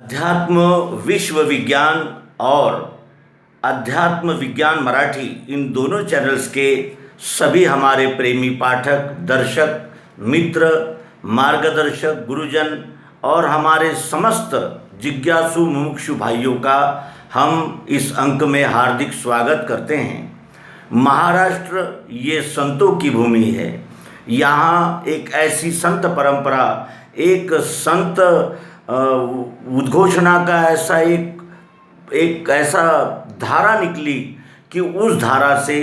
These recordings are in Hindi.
अध्यात्म विश्व विज्ञान और अध्यात्म विज्ञान मराठी इन दोनों चैनल्स के सभी हमारे प्रेमी पाठक, दर्शक, मित्र, मार्गदर्शक, गुरुजन और हमारे समस्त जिज्ञासु मुमुक्षु भाइयों का हम इस अंक में हार्दिक स्वागत करते हैं। महाराष्ट्र ये संतों की भूमि है। यहाँ एक ऐसी संत परंपरा, एक संत उद्घोषणा का एक ऐसा धारा निकली कि उस धारा से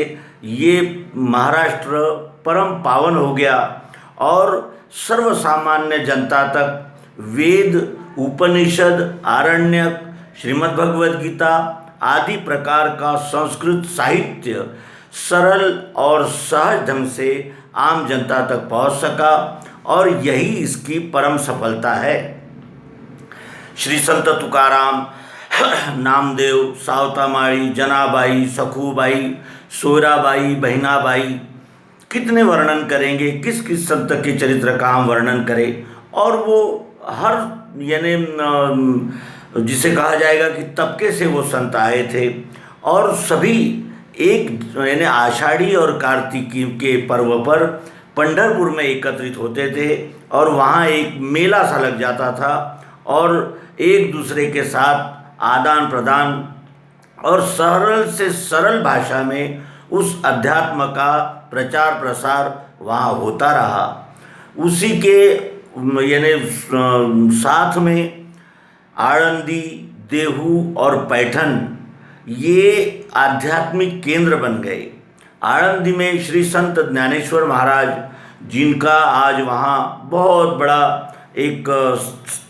ये महाराष्ट्र परम पावन हो गया और सर्वसामान्य जनता तक वेद, उपनिषद, आरण्यक, श्रीमद् भगवद गीता आदि प्रकार का संस्कृत साहित्य सरल और सहज ढंग से आम जनता तक पहुंच सका और यही इसकी परम सफलता है। श्री संत तुकाराम, नामदेव, सावतामाळी, जनाबाई, सखूबाई, सोयराबाई, बहिनाबाई, कितने वर्णन करेंगे, किस किस संत के चरित्र का हम वर्णन करें। और वो हर यानी जिसे कहा जाएगा कि तबके से वो संत आए थे और सभी एक यानी आषाढ़ी और कार्तिकी के पर्व पर पंढरपुर में एकत्रित होते थे और वहाँ एक मेला सा लग जाता था और एक दूसरे के साथ आदान प्रदान और सरल से सरल भाषा में उस अध्यात्म का प्रचार प्रसार वहाँ होता रहा। उसी के यानी साथ में आळंदी, देहू और पैठण ये आध्यात्मिक केंद्र बन गए। आळंदी में श्री संत ज्ञानेश्वर महाराज, जिनका आज वहाँ बहुत बड़ा एक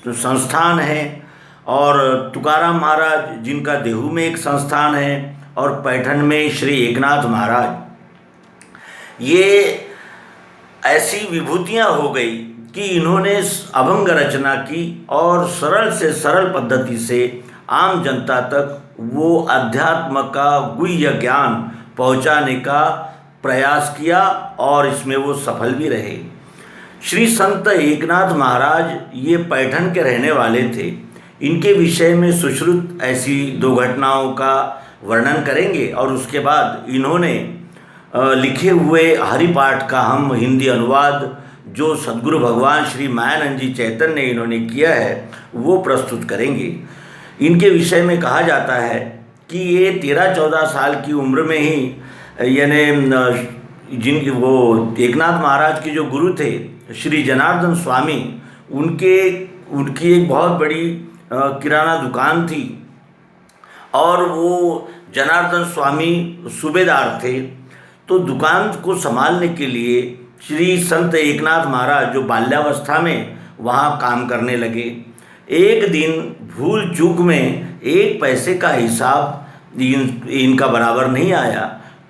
संस्थान है, और तुकाराम महाराज जिनका देहू में एक संस्थान है, और पैठण में श्री एकनाथ महाराज। ये ऐसी विभूतियाँ हो गई कि इन्होंने अभंग रचना की और सरल से सरल पद्धति से आम जनता तक वो अध्यात्म का गुह्य ज्ञान पहुंचाने का प्रयास किया और इसमें वो सफल भी रहे। श्री संत एकनाथ महाराज ये पैठण के रहने वाले थे। इनके विषय में सुश्रुत ऐसी दो घटनाओं का वर्णन करेंगे और उसके बाद इन्होंने लिखे हुए हरिपाठ का हम हिंदी अनुवाद जो सद्गुरु भगवान श्री मायानंद जी चैतन्य ने इन्होंने किया है वो प्रस्तुत करेंगे। इनके विषय में कहा जाता है कि ये 13-14 साल की उम्र में ही यानी वो एकनाथ महाराज के जो गुरु थे श्री जनार्दन स्वामी, उनकी एक बहुत बड़ी किराना दुकान थी और वो जनार्दन स्वामी सूबेदार थे। तो दुकान को संभालने के लिए श्री संत एकनाथ महाराज जो बाल्यावस्था में वहाँ काम करने लगे। एक दिन भूल चूक में एक पैसे का हिसाब इनका बराबर नहीं आया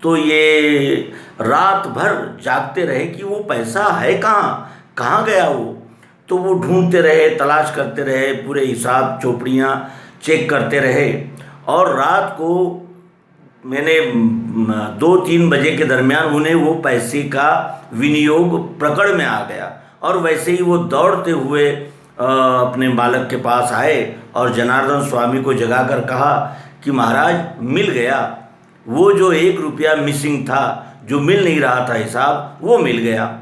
तो ये रात भर जागते रहे कि वो पैसा है कहाँ गया वो। तो वो ढूंढते रहे, तलाश करते रहे, पूरे हिसाब चौपड़ियाँ चेक करते रहे और रात को मैंने 2-3 बजे के दरमियान उन्हें वो पैसे का विनियोग प्रकड़ में आ गया और वैसे ही वो दौड़ते हुए अपने बालक के पास आए और जनार्दन स्वामी को जगाकर कहा कि महाराज मिल गया, वो जो 1 रुपया मिसिंग था, जो मिल नहीं रहा था हिसाब, वो मिल गया।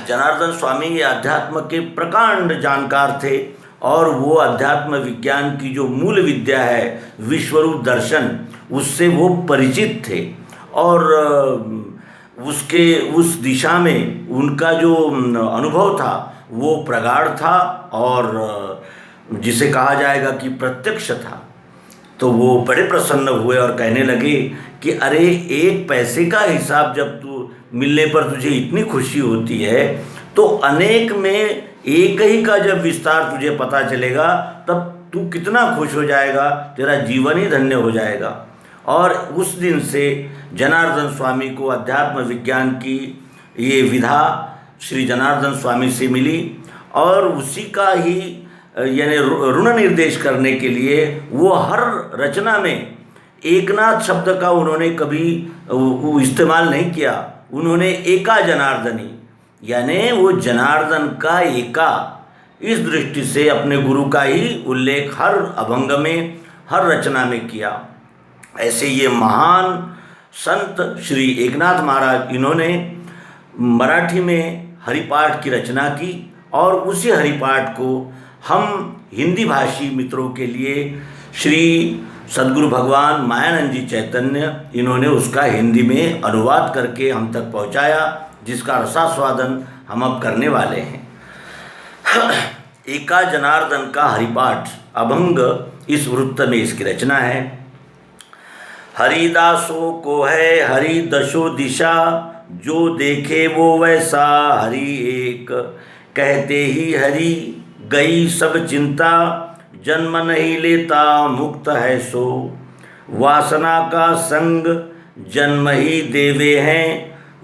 जनार्दन स्वामी ये अध्यात्म के प्रकांड जानकार थे और वो अध्यात्म विज्ञान की जो मूल विद्या है विश्वरूप दर्शन, उससे वो परिचित थे और उस दिशा में उनका जो अनुभव था वो प्रगाढ़ था और जिसे कहा जाएगा कि प्रत्यक्ष था। तो वो बड़े प्रसन्न हुए और कहने लगे कि अरे 1 पैसे का हिसाब जब तू मिलने पर तुझे इतनी खुशी होती है तो अनेक में एक ही का जब विस्तार तुझे पता चलेगा तब तू कितना खुश हो जाएगा, तेरा जीवन ही धन्य हो जाएगा। और उस दिन से जनार्दन स्वामी को अध्यात्म विज्ञान की ये विधा श्री जनार्दन स्वामी से मिली और उसी का ही यानी ऋण निर्देश करने के लिए वो हर रचना में एकनाथ शब्द का उन्होंने कभी इस्तेमाल नहीं किया। उन्होंने एका जनार्दनी यानी वो जनार्दन का एका इस दृष्टि से अपने गुरु का ही उल्लेख हर अभंग में, हर रचना में किया। ऐसे ये महान संत श्री एकनाथ महाराज, इन्होंने मराठी में हरिपाठ की रचना की और उसी हरिपाठ को हम हिंदी भाषी मित्रों के लिए श्री सद्गुरु भगवान मायानंद जी चैतन्य, इन्होंने उसका हिंदी में अनुवाद करके हम तक पहुंचाया, जिसका रसास्वादन हम अब करने वाले हैं। एका जनार्दन का हरिपाठ अभंग, इस वृत्त में इसकी रचना है। हरिदासों को है हरि दशो दिशा, जो देखे वो वैसा हरि एक, कहते ही हरि गई सब चिंता, जन्म नहीं लेता मुक्त है सो, वासना का संग जन्म ही देवे हैं,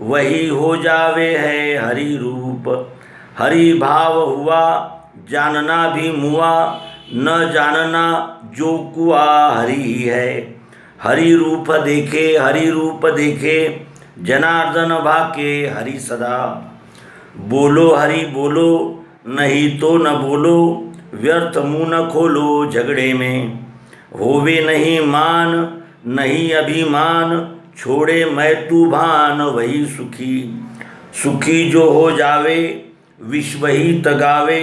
वही हो जावे है हरि रूप, हरि भाव हुआ जानना भी मुआ, न जानना जो कुआ हरि ही है, हरि रूप देखे जनार्दन भाके हरि सदा, बोलो हरि बोलो नहीं तो न बोलो, व्यर्थ मुँह न खोलो झगड़े में, होवे नहीं मान नहीं अभिमान, छोड़े मैं तू भान वही सुखी, सुखी जो हो जावे विश्व ही तगावे,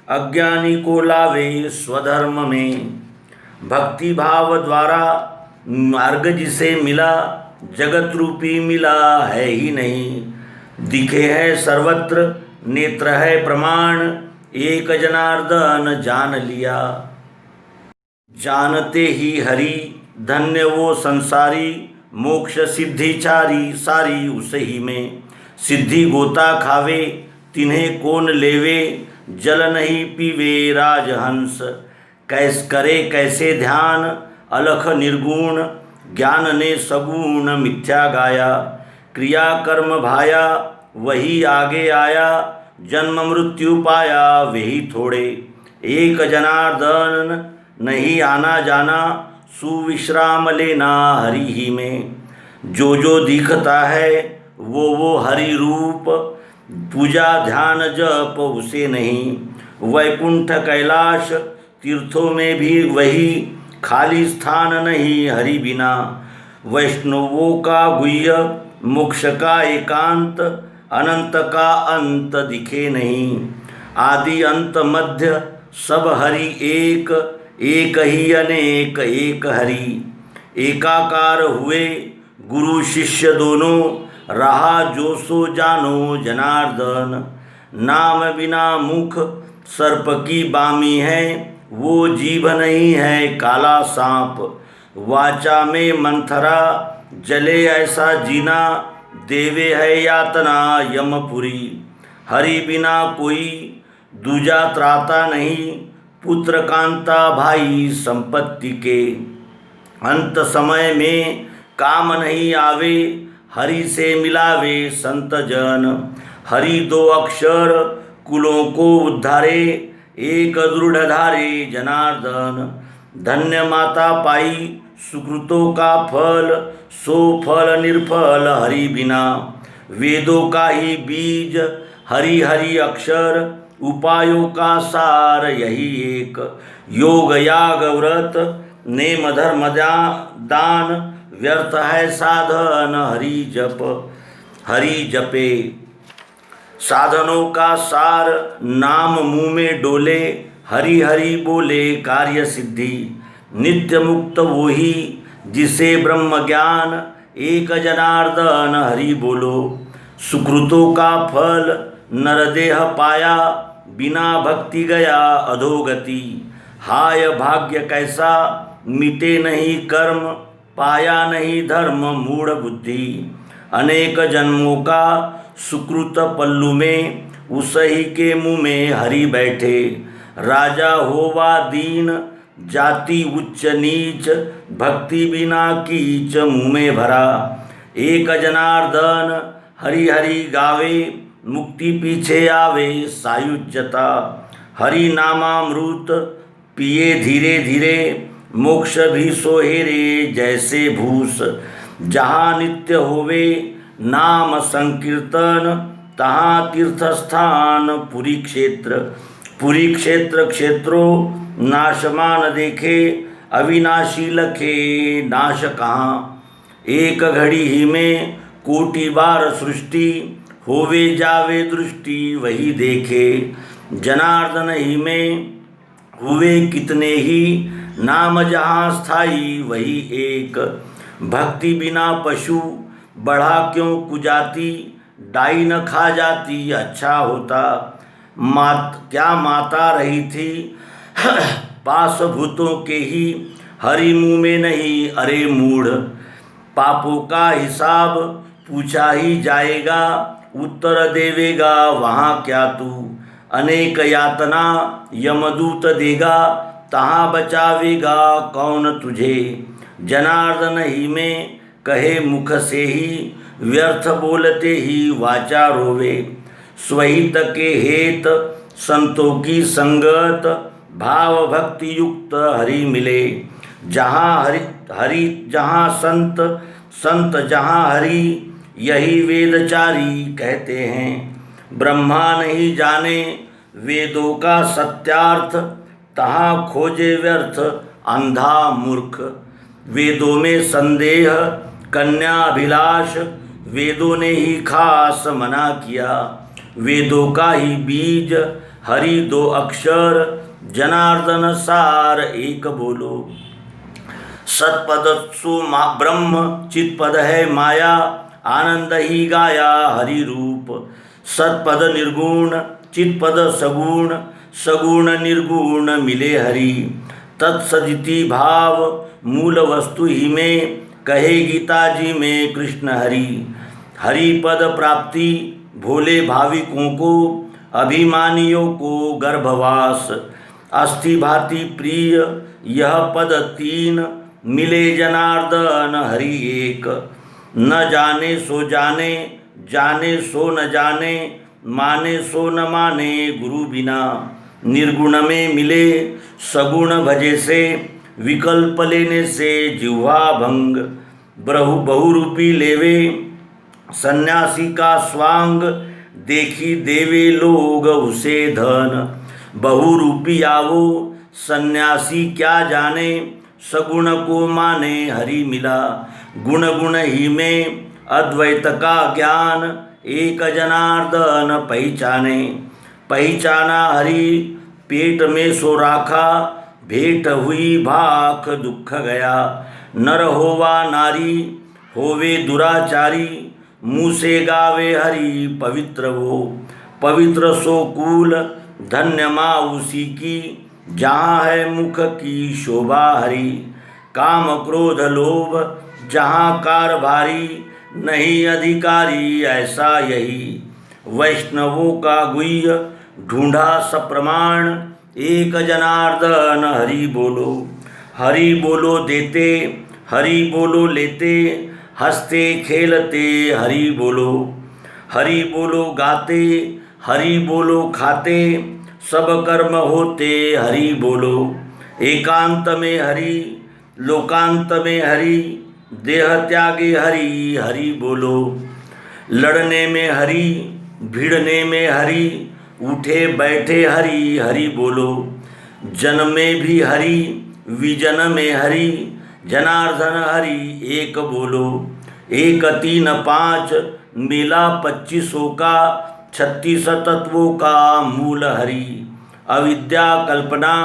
अज्ञानी को लावे स्वधर्म में, भक्ति भाव द्वारा मार्ग जिसे मिला, जगत रूपी मिला है ही नहीं, दिखे है सर्वत्र नेत्र है प्रमाण, एक जनार्दन जान लिया, जानते ही हरि धन्य वो संसारी, मोक्ष सिद्धि चारी सारी उसे ही में, सिद्धि गोता खावे तिन्हें कौन लेवे, जल नहीं पीवे राजहंस, कैस करे कैसे ध्यान अलख निर्गुण, ज्ञान ने सगुण मिथ्या गाया, क्रिया कर्म भाया वही आगे आया, जन्म मृत्यु पाया वही थोड़े, एक जनार्दन नहीं आना जाना, सुविश्राम लेना हरि ही में, जो दिखता है वो हरि रूप, पूजा ध्यान जप उसे नहीं, वैकुंठ कैलाश तीर्थों में भी वही, खाली स्थान नहीं हरि बिना, वैष्णवों का गुह्य मोक्ष का एकांत, अनंत का अंत दिखे नहीं, आदि अंत मध्य सब हरि एक, एक ही अनेक एक हरि, एकाकार हुए गुरु शिष्य दोनों, रहा जो सो जानो जनार्दन, नाम बिना मुख सर्प की बामी है, वो जीभ नहीं है काला सांप, वाचा में मंथरा जले ऐसा जीना, देवे है यातना यमपुरी, हरि बिना कोई दूजा त्राता नहीं, पुत्र कांता भाई संपत्ति के, अंत समय में काम नहीं आवे, हरि से मिलावे संत जन, हरि दो अक्षर कुलों को उद्धारे, एक दृढ़ धारे जनार्दन, धन्य माता पाई सुकृतों का फल, सो फल निर्फल हरि बिना, वेदों का ही बीज हरि हरि अक्षर, उपायों का सार यही एक, योग याग व्रत नेम धर्म दान, व्यर्थ है साधन हरि जपे, साधनों का सार नाम मुँह में डोले, हरि हरि बोले कार्य सिद्धि, नित्य मुक्त वही जिसे ब्रह्म ज्ञान, एक जनार्दन हरि बोलो, सुकृतों का फल नरदेह पाया, बिना भक्ति गया अधोगति, हाय भाग्य कैसा मिटे नहीं कर्म, पाया नहीं धर्म मूढ़ बुद्धि, अनेक जन्मों का सुकृत पल्लू में, उसही के मुँह में हरि बैठे, राजा होवा दीन जाति उच्च नीच, भक्ति बिना कीच मुँह में भरा, एक जनार्दन हरि हरि गावे, मुक्ति पीछे आवे सायुज्यता, हरि नामामृत पिए धीरे धीरे, मोक्ष भी सोहेरे जैसे भूस, जहाँ नित्य होवे नाम संकीर्तन, तहाँ तीर्थ स्थान पुरी क्षेत्र, पुरी क्षेत्र क्षेत्रों नाशमान देखे, अविनाशी लखे नाश कहाँ। एक घड़ी ही में कोटि बार सृष्टि, होवे जावे दृष्टि वही देखे। जनार्दन ही में हुए कितने ही, नाम जहाँ स्थाई वही एक। भक्ति बिना पशु बढ़ा क्यों कुजाती, डाई न खा जाती अच्छा होता। क्या माता रही थी पास भूतों के ही, हरि मुँह में नहीं अरे मूढ़। पापों का हिसाब पूछा ही जाएगा, उत्तर देवेगा वहाँ क्या तू। अनेक यातना यमदूत देगा, तहाँ बचावेगा कौन तुझे। जनार्दन ही में कहे मुख से ही, व्यर्थ बोलते ही वाचा रोवे। स्वहित के हेत संतों की संगत, भाव भक्ति युक्त हरि मिले। जहाँ हरि जहाँ संत, संत जहाँ हरि, यही वेदचारी कहते हैं। ब्रह्मा नहीं जाने वेदों का सत्यार्थ, तहाँ खोजे व्यर्थ अंधा मूर्ख। वेदों में संदेह कन्या अभिलाष, वेदों ने ही खास मना किया। वेदों का ही बीज हरि दो अक्षर, जनार्दन सार एक बोलो। सतपद सु ब्रह्म चित्पद है माया, आनंद ही गाया हरि रूप। सतपद निर्गुण चित्पद सगुण, सगुण निर्गुण मिले हरि। तत्सदिति भाव मूल वस्तु ही में, कहे गीता जी में कृष्ण हरि। हरि पद प्राप्ति भोले भाविकों को, अभिमानियों को गर्भवास। अस्थि भांति प्रिय यह पद तीन, मिले जनार्दन हरि एक। न जाने सो जाने, जाने सो न जाने, माने सो न माने गुरु बिना। निर्गुण में मिले सगुण भजे से, विकल्प लेने से जिह्वा भंग। बहुरूपी लेवे सन्यासी का स्वांग, देखी देवे लोग उसे धन। बहुरूपी आवो सन्यासी क्या जाने, सगुण को माने हरि मिला। गुण गुण ही में अद्वैत का ज्ञान, एक जनार्दन पहचाने। पहचाना हरि पेट में सो राखा, भेंट हुई भाख दुख गया। नर होवा नारी होवे दुराचारी, मुँह से गावे हरि पवित्र वो। पवित्र सो कूल धन्य माँ उसी की, जहाँ है मुख की शोभा हरि। काम क्रोध लोभ जहाँ कारभारी, नहीं अधिकारी ऐसा यही। वैष्णवों का गुह्य ढूंढा सप्रमाण, एक जनार्दन हरि बोलो। हरि बोलो देते, हरि बोलो लेते, हंसते खेलते हरि बोलो। हरि बोलो गाते, हरि बोलो खाते, सब कर्म होते हरि बोलो। एकांत में हरि लोकांत में हरि, देह त्यागे हरि हरि बोलो। लड़ने में हरि भिड़ने में हरि, उठे बैठे हरि हरि बोलो। जन में भी हरि विजन में हरि, जनार्दन हरि एक बोलो। एक तीन पाँच मिला 25 का, 36 तत्वों का मूल हरि। अविद्या कल्पना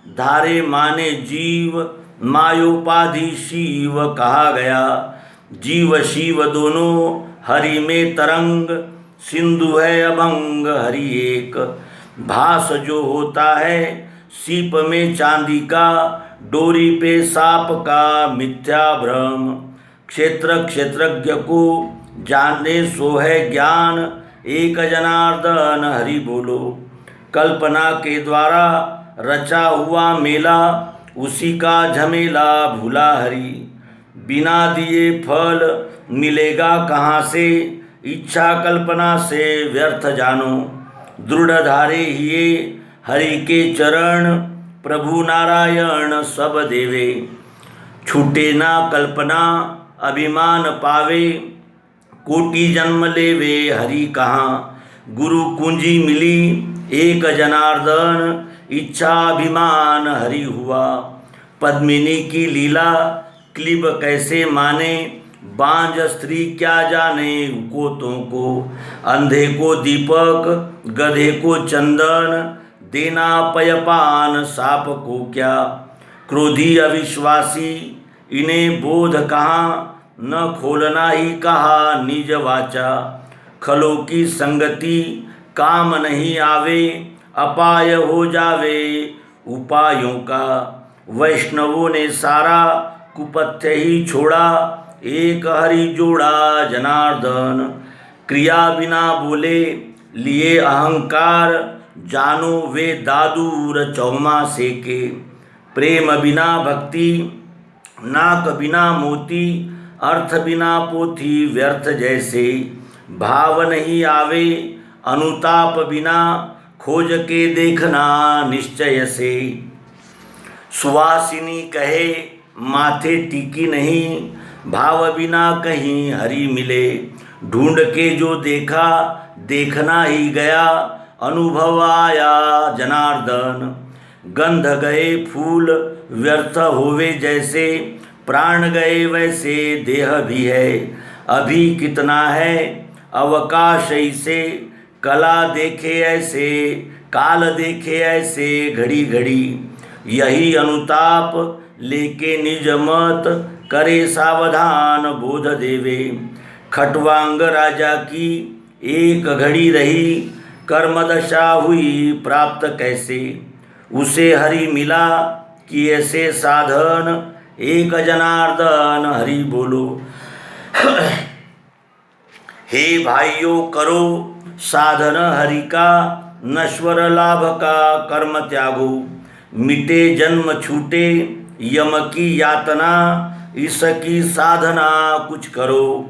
धारे माने जीव, मायोपाधि शिव कहा गया। जीव शिव दोनों हरि में तरंग, सिंधु है अभंग हरि एक। भास जो होता है सीप में चांदी का, डोरी पे सांप का मिथ्या भ्रम। क्षेत्र क्षेत्रज्ञ को जानने सो है ज्ञान, एक जनार्दन हरि बोलो। कल्पना के द्वारा रचा हुआ मेला, उसी का झमेला भूला हरि। बिना दिए फल मिलेगा कहाँ से, इच्छा कल्पना से व्यर्थ जानो। दृढ़ धारे हिए हरि के चरण, प्रभु नारायण सब देवे। छूटे ना कल्पना अभिमान पावे, कोटि जन्म लेवे हरि कहाँ। गुरु कुंजी मिली एक जनार्दन, इच्छाभिमान हरि हुआ। पद्मिनी की लीला क्लिब कैसे माने, बांझ स्त्री क्या जाने कोतों को। अंधे को दीपक गधे को चंदन, देना पयपान साप को क्या। क्रोधी अविश्वासी इन्हें बोध कहाँ, न खोलना ही कहा निज वाचा। खलों की संगति काम नहीं आवे, अपाय हो जावे उपायों का। वैष्णवों ने सारा कुपथ्य ही छोड़ा, एक हरि जोड़ा जनार्दन। क्रिया बिना बोले लिए अहंकार, जानो वे दादूर चौमासे के। प्रेम बिना भक्ति नाक बिना मोती, अर्थ बिना पोथी व्यर्थ जैसे। भाव नहीं आवे अनुताप बिना, खोज के देखना निश्चय से। सुवासिनी कहे माथे टीकी नहीं, भाव बिना कहीं हरि मिले। ढूंढ के जो देखा देखना ही गया, अनुभव आया जनार्दन। गंध गए फूल व्यर्थ होवे जैसे, प्राण गए वैसे देह भी है। अभी कितना है अवकाश इसे, कला देखे ऐसे काल देखे ऐसे घड़ी घड़ी। यही अनुताप लेके निज मत, करे सावधान बोध देवे। खटवांग राजा की एक घड़ी रही, कर्मदशा हुई प्राप्त कैसे। उसे हरि मिला कि ऐसे साधन, एक जनार्दन हरि बोलो। हे भाइयों करो साधन हरि का, नश्वर लाभ का कर्म त्यागो। मिटे जन्म छूटे यम की यातना, इसकी साधना कुछ करो।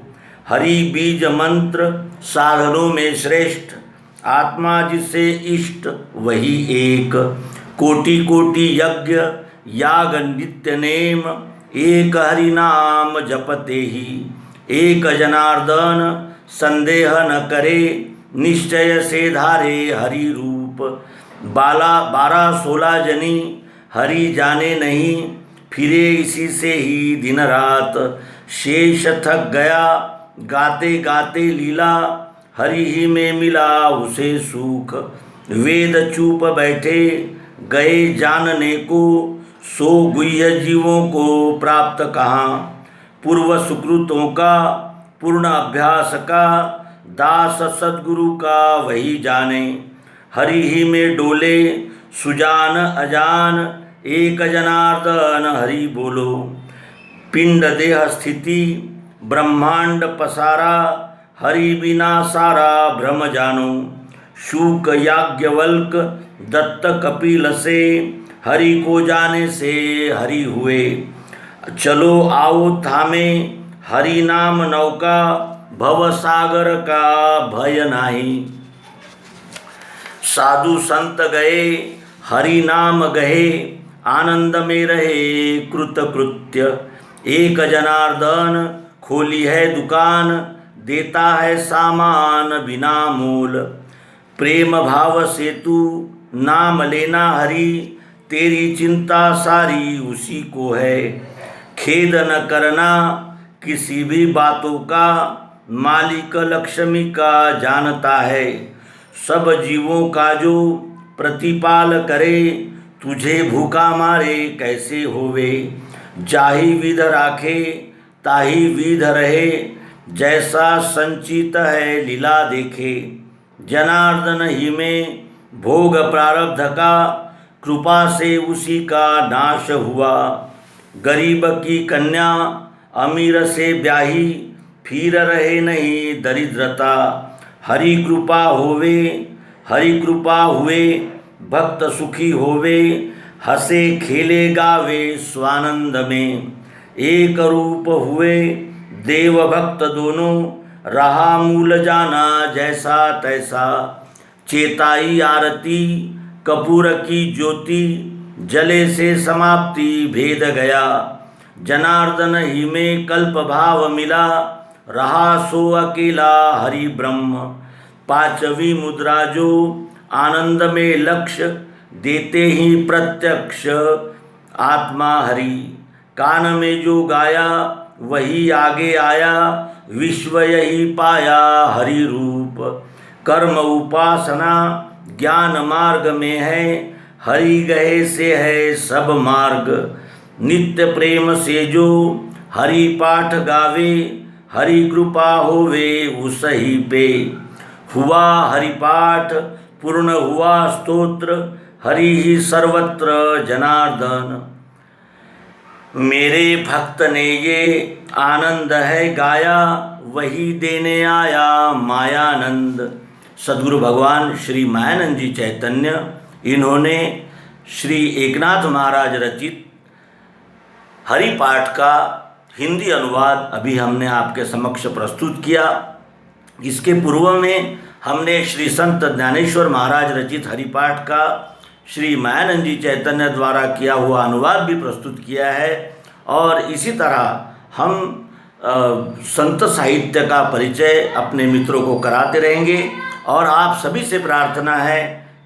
हरि बीज मंत्र साधनों में श्रेष्ठ, आत्मा जिसे इष्ट वही एक। कोटि कोटि यज्ञ याग नित्य नेम, एक हरि नाम जपते ही। एक जनार्दन संदेह न करे, निश्चय से धारे हरि रूप। 12-16 जनी हरि जाने नहीं, फिरे इसी से ही दिन रात। शेष थक गया गाते गाते लीला, हरि ही में मिला उसे सुख। वेद चूप बैठे गए जानने को, सो गुह्य जीवों को प्राप्त कहाँ। पूर्व सुकृतों का पूर्ण अभ्यास का, दास सद्गुरु का वही जाने। हरि ही में डोले सुजान अजान, एक जनार्दन हरि बोलो। पिंड देह स्थिति ब्रह्मांड पसारा, हरि बिना सारा भ्रम जानो। शूक याज्ञवल्क दत्त कपिल से, हरि को जाने से हरि हुए। चलो आओ थामे हरि नाम नौका, भव सागर का भय नाही। साधु संत गए हरि नाम गहे, आनंद में रहे कृत कृत्य। एक जनार्दन खोली है दुकान, देता है सामान बिना मोल। प्रेम भाव से तू नाम लेना हरि, तेरी चिंता सारी उसी को है। खेद न करना किसी भी बातों का, मालिक लक्ष्मी का जानता है। सब जीवों का जो प्रतिपाल करे, तुझे भूखा मारे कैसे होवे। जाहि विध राखे ताहि विध रहे, जैसा संचित है लीला देखे। जनार्दन ही में भोग प्रारब्ध का, कृपा से उसी का नाश हुआ। गरीब की कन्या अमीर से ब्याही, फिर रहे नहीं दरिद्रता। हरि कृपा होवे हरि कृपा हुए, भक्त सुखी होवे। हंसे खेले गावे स्वानंद में, एक रूप हुए देव भक्त दोनों। रहा मूल जाना जैसा तैसा, चेताई आरती कपूर की ज्योति। जले से समाप्ति भेद गया, जनार्दन ही में कल्प भाव मिला। रहा सो अकेला हरि ब्रह्म, पांचवी मुद्रा जो आनंद में लक्ष्य देते ही प्रत्यक्ष आत्मा हरि। कान में जो गाया वही आगे आया विश्व यही पाया हरि रूप। कर्म उपासना ज्ञान मार्ग में है हरि गहे से है सब मार्ग। नित्य प्रेम से जो हरि पाठ गावे हरि कृपा होवे उसही पे। हुआ हरि पाठ पूर्ण हुआ स्तोत्र हरि ही सर्वत्र जनार्दन। मेरे भक्त ने ये आनंद है गाया वही देने आया मायानंद। सद्गुरु भगवान श्री मायानंद जी चैतन्य, इन्होंने श्री एकनाथ महाराज रचित हरिपाठ का हिंदी अनुवाद अभी हमने आपके समक्ष प्रस्तुत किया। इसके पूर्व में हमने श्री संत ज्ञानेश्वर महाराज रचित हरिपाठ का श्री मायानंद जी चैतन्य द्वारा किया हुआ अनुवाद भी प्रस्तुत किया है। और इसी तरह हम संत साहित्य का परिचय अपने मित्रों को कराते रहेंगे। और आप सभी से प्रार्थना है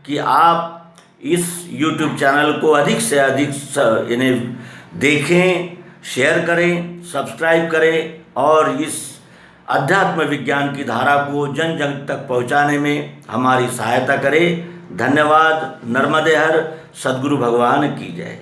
कि आप इस YouTube चैनल को अधिक से अधिक इन्हें देखें, शेयर करें, सब्सक्राइब करें और इस अध्यात्म विज्ञान की धारा को जन जन तक पहुंचाने में हमारी सहायता करें। धन्यवाद। नर्मदे हर। सद्गुरु भगवान की जय।